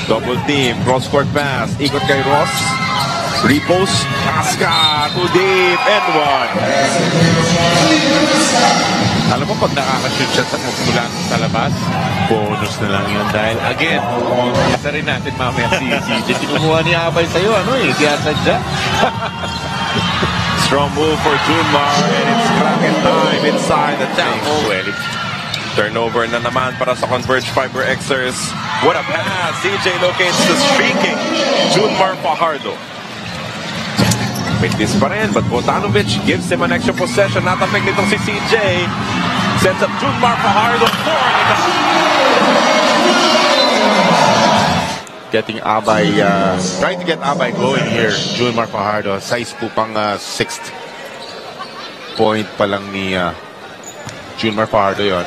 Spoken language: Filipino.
Double team, cross-court pass, ikot kay Ross. Repost, Casca, too deep, and one. Alam mo, pag nakakashoot siya mula sa labas, bonus na lang yun. Dahil, again, isa rin natin mamaya si tinumuha ni Abay sa'yo, kaya sadya. Strong move for Junmar, and it's Kraken time inside the temple. Turnover na naman para sa Converge Fiber Xers. What a pass! CJ locates the streaking Junmar Fajardo. With this pa rin, but Bogdanovic gives him an extra possession. Natapik nitong si CJ. Sends up Junmar Fajardo. Getting Abay, trying to get Abay going here. Junmar Fajardo, size po pang 6th point pa lang ni Junmar Fajardo yon.